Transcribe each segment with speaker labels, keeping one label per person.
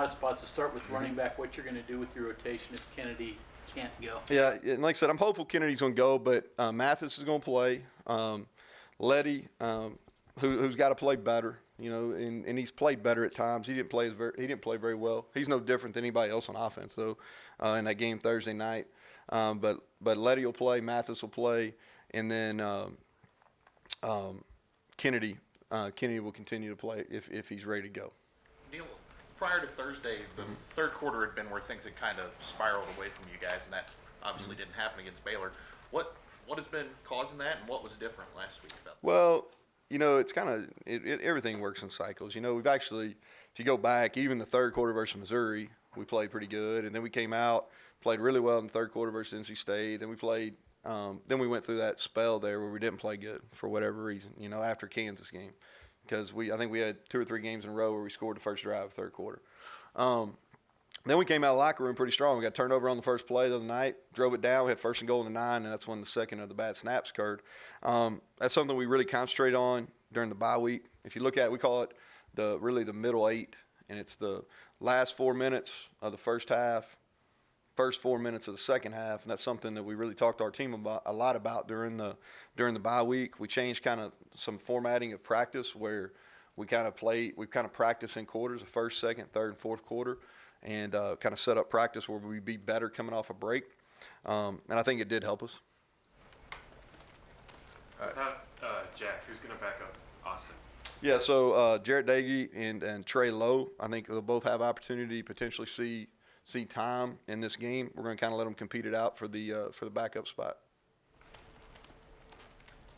Speaker 1: Spots to start with running back, what you're going to do with your rotation if Kennedy can't go.
Speaker 2: Yeah, and like I said, I'm hopeful Kennedy's going to go, but Mathis is going to play. Letty, who's got to play better, and he's played better at times. He didn't play very well. He's no different than anybody else on offense though. In that game Thursday night, but Letty will play, Mathis will play, and then Kennedy will continue to play if he's ready to go.
Speaker 3: Neal, prior to Thursday, the third quarter had been where things had kind of spiraled away from you guys, and that obviously didn't happen against Baylor. What has been causing that, and what was different last week about that?
Speaker 2: Well, it's kind of everything works in cycles. We've actually, if you go back, even the third quarter versus Missouri, we played pretty good, and then we came out, played really well in the third quarter versus NC State. Then we played, then we went through that spell there where we didn't play good for whatever reason. After Kansas game. Because I think we had 2 or 3 games in a row where we scored the first drive of the third quarter. Then we came out of the locker room pretty strong. We got turned over on the first play the other night, drove it down. We had first and goal in the 9, and that's when the second of the bad snaps occurred. That's something we really concentrate on during the bye week. If you look at it, we call it the middle 8, and it's the last 4 minutes of the first half, first 4 minutes of the second half, and that's something that we really talked to our team about a lot about during the bye week. We changed kind of some formatting of practice where we kind of practice in quarters, the first, second, third, and fourth quarter, and kind of set up practice where we'd be better coming off a break, and I think it did help us.
Speaker 4: Jack, who's going to back up Austin?
Speaker 2: Yeah, so Jarrett Dagey and Trey Lowe, I think they'll both have opportunity to potentially see time in this game. We're going to kind of let them compete it out for the backup spot.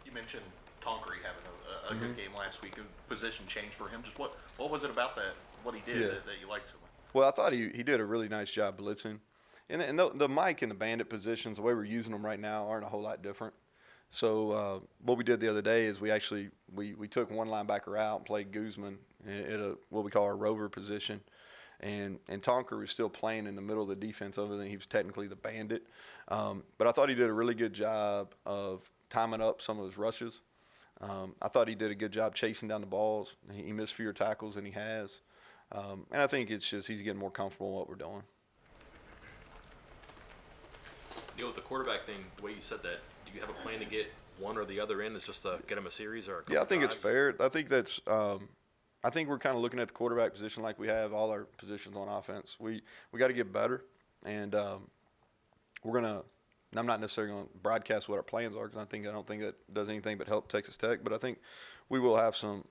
Speaker 3: You mentioned Tonkery having a good game last week. A position change for him. Just what was it about what he did that you liked so much?
Speaker 2: Well, I thought he did a really nice job blitzing. And the Mike and the bandit positions, the way we're using them right now, aren't a whole lot different. So what we did the other day is we took one linebacker out and played Guzman at what we call our rover position. And Tonker was still playing in the middle of the defense other than he was technically the bandit. But I thought he did a really good job of timing up some of his rushes. I thought he did a good job chasing down the balls. He missed fewer tackles than he has. And I think it's just he's getting more comfortable in what we're doing.
Speaker 5: With the quarterback thing, the way you said that, do you have a plan to get one or the other in? Is just to get him a series or a couple
Speaker 2: I think
Speaker 5: drives?
Speaker 2: It's fair. I think that's I think we're kind of looking at the quarterback position like we have all our positions on offense. We got to get better, and we're gonna. I'm not necessarily going to broadcast what our plans are because I don't think that does anything but help Texas Tech. But I think we'll have some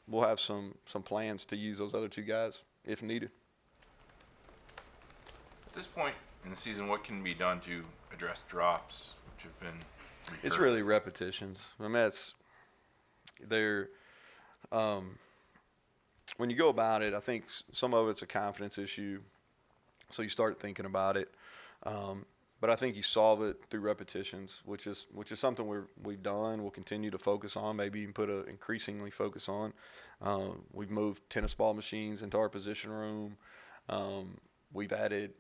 Speaker 2: plans to use those other 2 guys if needed.
Speaker 6: At this point in the season, what can be done to address drops, which have been recurring?
Speaker 2: It's really repetitions. I mean, when you go about it, I think some of it's a confidence issue, so you start thinking about it. But I think you solve it through repetitions, which is something we've done. We'll continue to focus on, maybe even put a increasingly focus on. We've moved tennis ball machines into our position room. We've added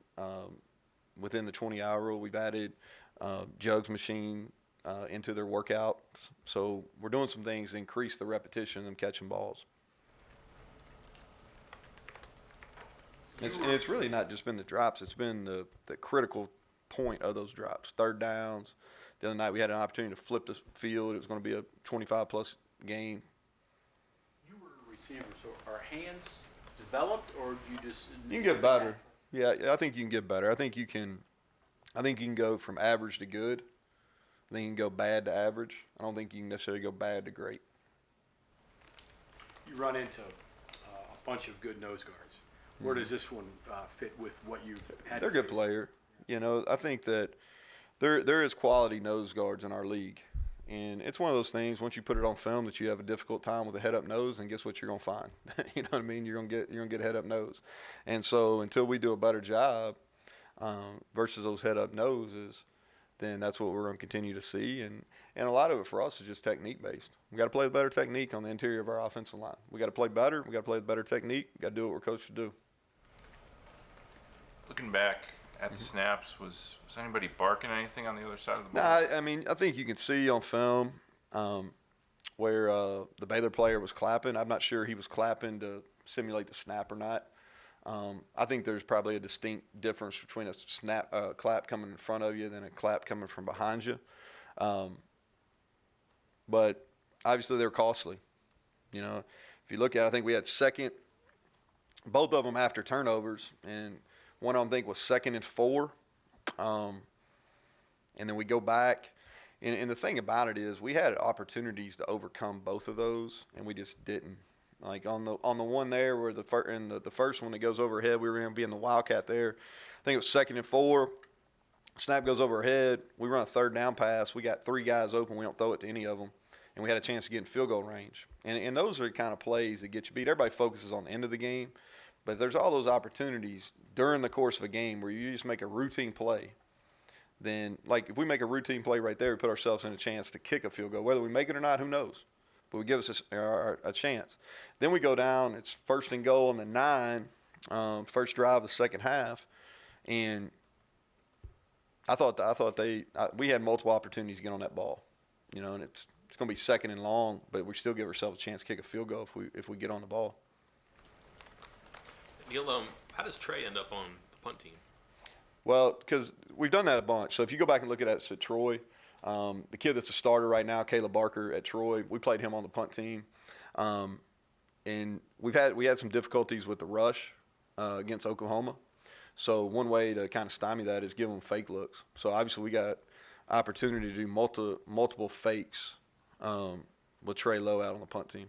Speaker 2: within the 20-hour rule. We've added jugs machine into their workout. So we're doing some things to increase the repetition of catching balls. And it's really not just been the drops. It's been the critical point of those drops. Third downs. The other night we had an opportunity to flip the field. It was going to be a 25-plus game.
Speaker 1: You were a receiver, so are hands developed, or do you just –
Speaker 2: You can get better. Yeah, I think you can get better. I think you can go from average to good. I think you can go bad to average. I don't think you can necessarily go bad to great.
Speaker 7: You run into a bunch of good nose guards. Where does this one fit with what you've had?
Speaker 2: They're a good player. I think that there is quality nose guards in our league. And it's one of those things, once you put it on film that you have a difficult time with a head-up nose, and guess what you're going to find? You know what I mean? You're going to get a head-up nose. And so until we do a better job versus those head-up noses, then that's what we're going to continue to see. And a lot of it for us is just technique-based. We got to play with better technique on the interior of our offensive line. We got to play better. We got to play with better technique. We got to do what we're coached to do.
Speaker 6: Looking back at the snaps, was anybody barking anything on the other side of the ball?
Speaker 2: No, I mean, I think you can see on film where the Baylor player was clapping. I'm not sure he was clapping to simulate the snap or not. I think there's probably a distinct difference between a clap coming in front of you than a clap coming from behind you. But obviously they're costly. You know, if you look at it, I think we had both of them after turnovers, and one of them I think was 2nd and 4. And then we go back, and the thing about it is we had opportunities to overcome both of those, and we just didn't. Like on the one there where the first one that goes overhead, we were going to be in the Wildcat there. I think it was 2nd and 4. Snap goes over our head. We run a 3rd down pass. We got 3 guys open. We don't throw it to any of them. And we had a chance to get in field goal range. And those are the kind of plays that get you beat. Everybody focuses on the end of the game. But there's all those opportunities during the course of a game where you just make a routine play. Then, like, if we make a routine play right there, we put ourselves in a chance to kick a field goal. Whether we make it or not, who knows? But we give us a chance. Then we go down. It's 1st and goal on the 9, first drive of the second half. And I thought we had multiple opportunities to get on that ball. You know, and it's going to be 2nd and long, but we still give ourselves a chance to kick a field goal if we get on the ball.
Speaker 5: Neal, how does Trey end up on the punt team?
Speaker 2: Well, because we've done that a bunch. So if you go back and look at it at Troy, the kid that's a starter right now, Caleb Barker at Troy, we played him on the punt team. And we had some difficulties with the rush against Oklahoma. So one way to kind of stymie that is give them fake looks. So obviously we got opportunity to do multiple fakes with Trey Lowe out on the punt team.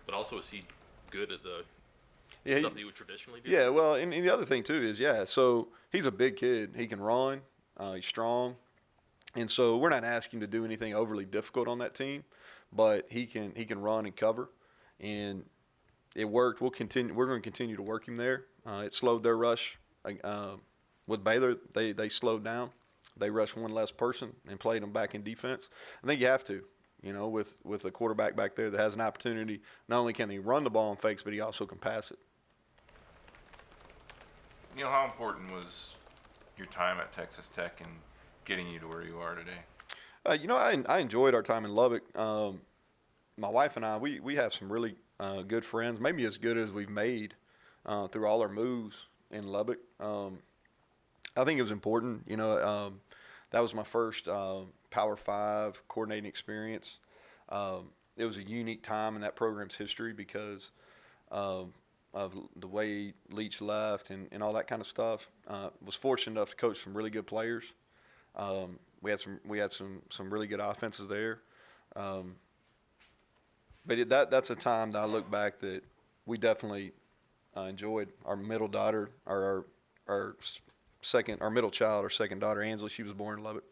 Speaker 5: But also, is he good at the stuff that you would traditionally do?
Speaker 2: Yeah, well, and the other thing, too, is, so he's a big kid. He can run. He's strong. And so we're not asking him to do anything overly difficult on that team, but he can run and cover. And it worked. We're going to continue to work him there. It slowed their rush. With Baylor, they slowed down. They rushed one less person and played them back in defense. I think you have to. You know, with a quarterback back there that has an opportunity, not only can he run the ball in fakes, but he also can pass it.
Speaker 6: You know, how important was your time at Texas Tech and getting you to where you are today?
Speaker 2: You know, I enjoyed our time in Lubbock. My wife and I, we have some really good friends, maybe as good as we've made through all our moves in Lubbock. I think it was important. You know, that was my first Power 5 coordinating experience. It was a unique time in that program's history because of the way Leach left and all that kind of stuff. Was fortunate enough to coach some really good players. We had some really good offenses there. But that's a time that I look back that we definitely enjoyed. Our middle daughter, our middle child, our second daughter, Angela, she was born in Lubbock.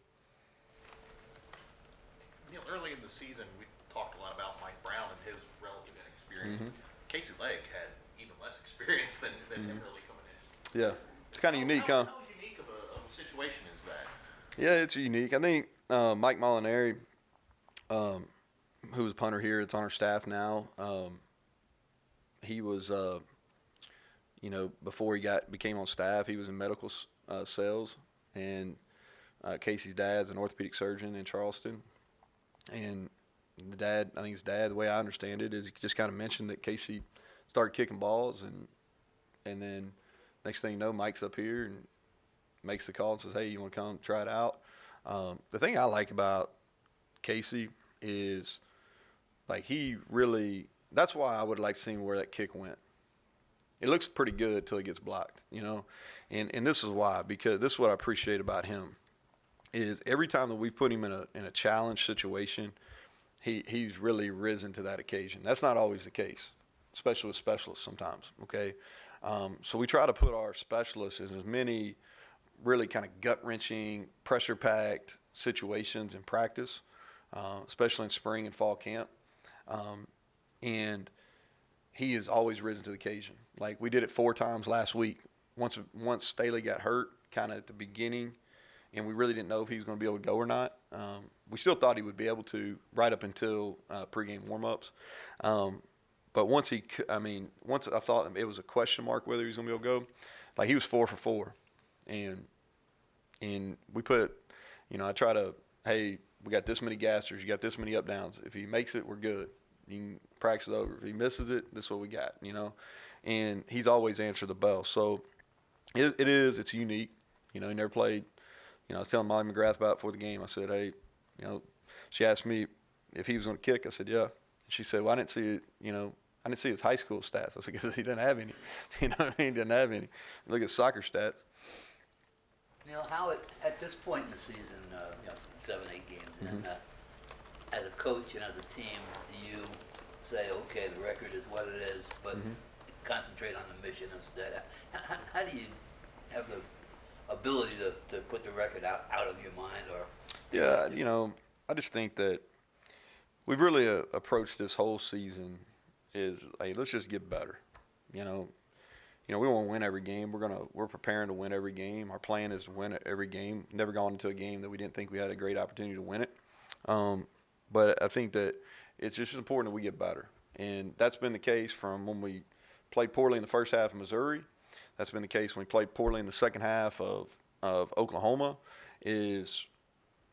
Speaker 3: Neal, early in the season, we talked a lot about Mike Brown and his relative inexperience.
Speaker 2: Mm-hmm.
Speaker 3: Casey Legg had even less experience than him really coming in.
Speaker 2: Yeah, it's kind of unique, huh?
Speaker 3: How unique of a situation is that?
Speaker 2: Yeah, it's unique. I think Mike Molinari, who was a punter here, it's on our staff now. He was, before he became on staff, he was in medical sales, and Casey's dad's an orthopedic surgeon in Charleston. And his dad, the way I understand it, is he just kind of mentioned that Casey started kicking balls, and then next thing you know, Mike's up here and makes the call and says, hey, you want to come try it out? The thing I like about Casey is, like, that's why I would like to see where that kick went. It looks pretty good till it gets blocked, you know? And this is why, because this is what I appreciate about him, is every time that we put him in a challenge situation, he's really risen to that occasion. That's not always the case, especially with specialists sometimes, okay? So we try to put our specialists in as many really kind of gut-wrenching, pressure-packed situations in practice, especially in spring and fall camp. And he has always risen to the occasion. Like, we did it 4 times last week. Once Staley got hurt kind of at the beginning, and we really didn't know if he was going to be able to go or not. We still thought he would be able to right up until pregame warm-ups. But once I thought it was a question mark whether he was going to be able to go, like, he was 4 for 4. And we put, I try to, hey, we got this many gassers, you got this many up downs. If he makes it, we're good. You can practice it over. If he misses it, this is what we got, and he's always answered the bell. So it's unique. You know, he never played. You know, I was telling Molly McGrath about it before the game. I said, hey, you know, she asked me if he was going to kick. I said, yeah. And she said, well, I didn't see it, you know, I didn't see his high school stats. I said, because he didn't have any. You know what I mean? He didn't have any. Look at soccer stats.
Speaker 8: Neal, how at this point in the season, 7, 8 games, and as a coach and as a team, do you say, okay, the record is what it is, but concentrate on the mission instead? How do you have the ability to put the record out of your mind? Or
Speaker 2: Yeah, you know, I just think that we've really approached this whole season is, hey, let's just get better. You know, we want to win every game. We're preparing to win every game. Our plan is to win every game. Never gone into a game that we didn't think we had a great opportunity to win it. But I think that it's just important that we get better, and that's been the case from when we played poorly in the first half of Missouri. That's been the case when we played poorly in the second half of Oklahoma. Is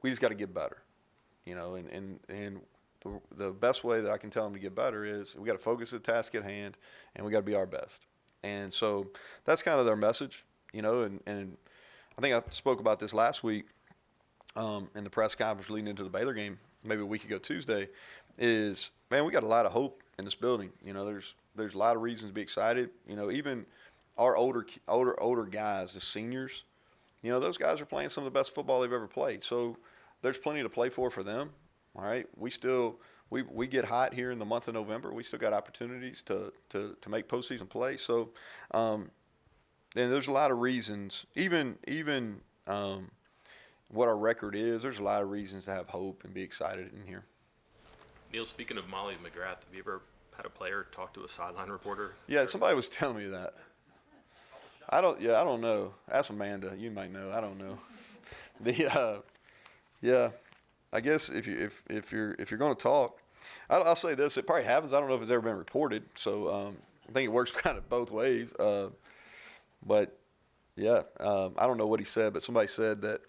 Speaker 2: we just got to get better, you know, and the best way that I can tell them to get better is we got to focus the task at hand, and we got to be our best. And so that's kind of their message, you know, and I think I spoke about this last week in the press conference leading into the Baylor game, maybe a week ago Tuesday, is, man, we got a lot of hope in this building. You know, there's a lot of reasons to be excited. You know, even our older guys, the seniors, you know, those guys are playing some of the best football they've ever played. So there's plenty to play for them. All right, we get hot here in the month of November. We still got opportunities to make postseason play. So, and there's a lot of reasons. Even what our record is, there's a lot of reasons to have hope and be excited in here.
Speaker 5: Neal, speaking of Molly McGrath, have you ever had a player talk to a sideline reporter?
Speaker 2: Yeah, somebody was telling me that. I don't know. Ask Amanda. You might know. I don't know. Yeah. I guess if you're going to talk, I'll say this: it probably happens. I don't know if it's ever been reported, so I think it works kind of both ways. But yeah, I don't know what he said, but somebody said that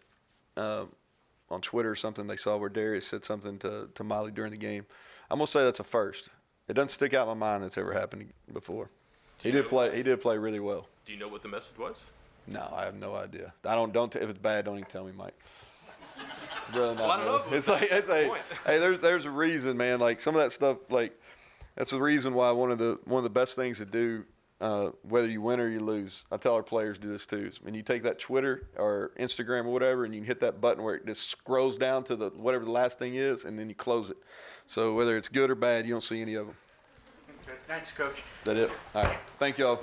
Speaker 2: on Twitter or something they saw where Darius said something to Molly during the game. I'm gonna say that's a first. It doesn't stick out in my mind that's ever happened before. He did play really well.
Speaker 5: Do you know what the message was?
Speaker 2: No, I have no idea. Don't if it's bad, don't even tell me, Mike. Really not.
Speaker 5: Well, I don't know.
Speaker 2: It's like hey, there's a reason, man. Like some of that stuff, like that's the reason why one of the best things to do, whether you win or you lose. I tell our players do this too. When you take that Twitter or Instagram or whatever, and you hit that button where it just scrolls down to whatever the last thing is, and then you close it. So whether it's good or bad, you don't see any of them.
Speaker 7: Okay, thanks, Coach.
Speaker 2: That's it. All right. Thank y'all.